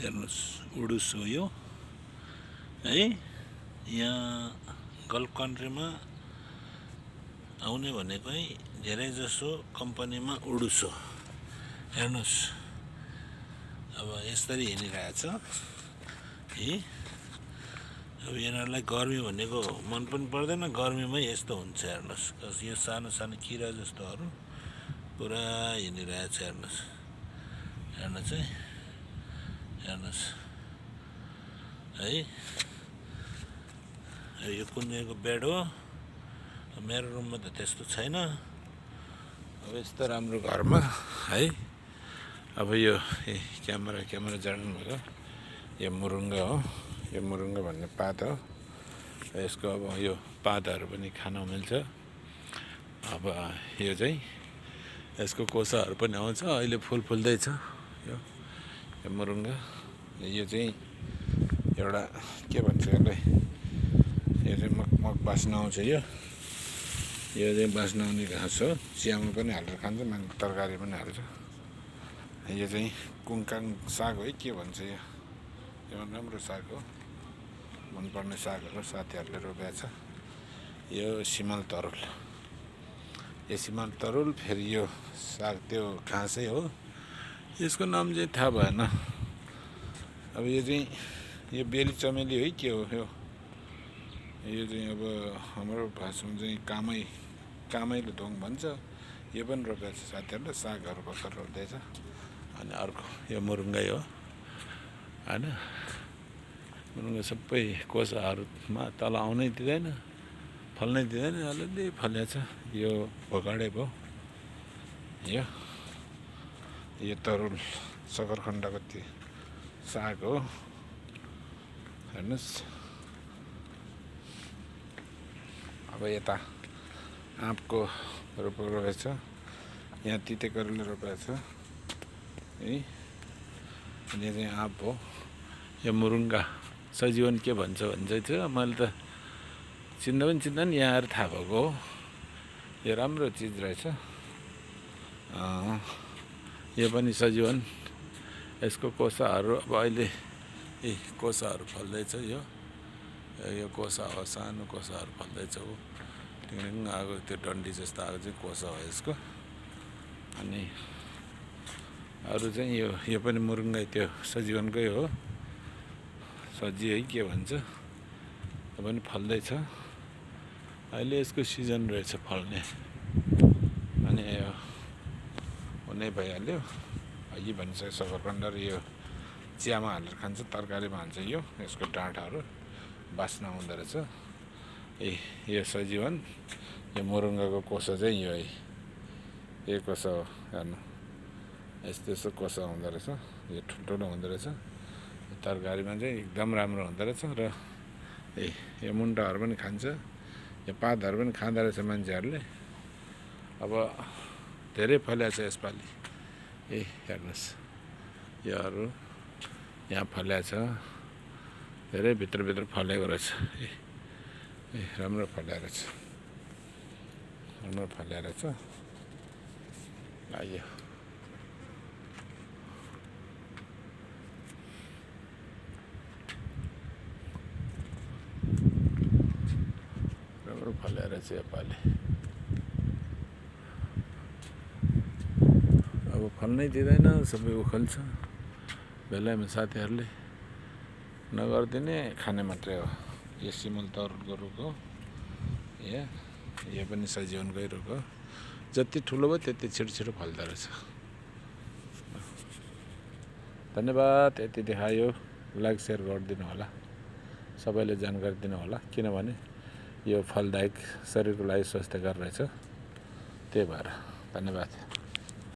हेर्नुहोस् उडुस हो यो है। यहाँ गल्फ कन्ट्रीमा आउने भनेको है धेरै जसो कम्पनीमा उडुस हो। हेर्नुहोस् अब यसरी हिँडिरहेछ है। अब यिनीहरूलाई गर्मी भनेको मन पनि पर्दैन, गर्मीमै यस्तो हुन्छ। हेर्नुहोस् यो सानो सानो किरा जस्तोहरू पुरा हिँडिरहेछ। हेर्नुहोस् हेर्नुहोस् है, हेर्नुहोस् है। यो कुनैको बेड हो, मेरो रुममा त त्यस्तो छैन। अब यस्तो राम्रो घरमा है। अब यो क्यामेरा जड्नु भएको यो मुरुङ्गा हो। यो मुरुङ्गा भन्ने पात हो। यसको अब यो पातहरू पनि खान मिल्छ। अब यो चाहिँ यसको कोसाहरू पनि आउँछ। अहिले फुल फुल्दैछ यो मुरुङ्गा। यो चाहिँ एउटा के भन्छ यसलाई, यो चाहिँ मग बास्न आउँछ। यो चाहिँ बास्न आउने घाँस हो। चियामा पनि हालेर खान्छ, मान्छे तरकारी पनि हाल्छ। यो चाहिँ कुङकाङ साग है के भन्छ यो राम्रो साग हो, मनपर्ने सागहरू साथीहरूले रोपेको छ। यो सिमल तरुल, यो सिमल तरुल। फेरि यो साग त्यो घाँसै हो, यसको नाम चाहिँ थाहा भएन। अब यो चाहिँ यो बेली चमेली है के हो यो चाहिँ अब हाम्रो भाषामा चाहिँ कामैले ढोङ भन्छ। यो पनि रोपेको छ साथीहरूले, सागहरू भर्खर रोप्दैछ। अनि अर्को यो मुरुङ्गै हो होइन। मुरुङ्गा सबै कोसाहरूमा तल आउनै दिँदैन, फल्नै दिँदैन। अलिअलि फलेको छ। यो भोगाडे भयो। यो तरुल सकरखण्डको त्यो साग हो। हेर्नुहोस् अब यता आँपको रोपेको छ। यहाँ तिते करेला रोपेको छ है। अनि यो चाहिँ आँप हो। यो मुरुङ्गा सजीवन के भन्छ चाहिँ मैले त चिन्दा पनि चिन्दैन, यहाँ आएर थाहा भएको हो। यो राम्रो चिज रहेछ। यो पनि सजीवन। यसको कोसाहरू अब अहिले कोसाहरू फल्दैछ। यो कोसा हो, सानो कोसाहरू फल्दैछ हो। टिङ आएको त्यो डन्डी जस्तो आएको चाहिँ कोसा हो यसको। अनि अरू चाहिँ यो पनि मुरुङ्गै त्यो सजीवनकै हो। सजी है के भन्छ, त्यो पनि फल्दैछ। अहिले यसको सिजन रहेछ फल्ने। अनि यो हुनै भइहाल्यो। यी भन्छ सकरखण्ड र यो चियामा हालेर खान्छ, तरकारीमा हाल्छ। यसको डाँठाहरू बास्न आउँदो रहेछ। यो सजीवन। यो मुरुङ्गाको कोसा चाहिँ यो है, यो कोसा हो। हेर्नु यस्तो कोसा हुँदो रहेछ। यो ठुल्ठुलो हुँदो रहेछ। तरकारीमा चाहिँ एकदम राम्रो हुँदो रहेछ। र यो मुन्टाहरू पनि खान्छ, यो पातहरू पनि खाँदो रहेछ मान्छेहरूले। अब धेरै फलेको छ यसपालि। हेर्नुहोस् योहरू यहाँ फलेको छ, धेरै भित्र फलेको रहेछ। राम्रो फलेको रहेछ, राम्रो फलेको रहेछ। आइयो राम्रो फलेको रहेछ योपालि। अब फल्नै दिँदैन, सबै उखाल्छ। बेलामा साथीहरूले नगरिदिने, खाने मात्रै हो। यो सिमल तरुलको रुख हो। यो पनि सजीवनकै रुख हो। जति ठुलो भयो त्यति छिटो फल्दो रहेछ। धन्यवाद। यति देखायो। लाइक सेयर गरिदिनु होला, सबैले जानकारी दिनु होला। किनभने यो फलदायक, शरीरको लागि स्वास्थ्यकर रहेछ। त्यही भएर धन्यवाद।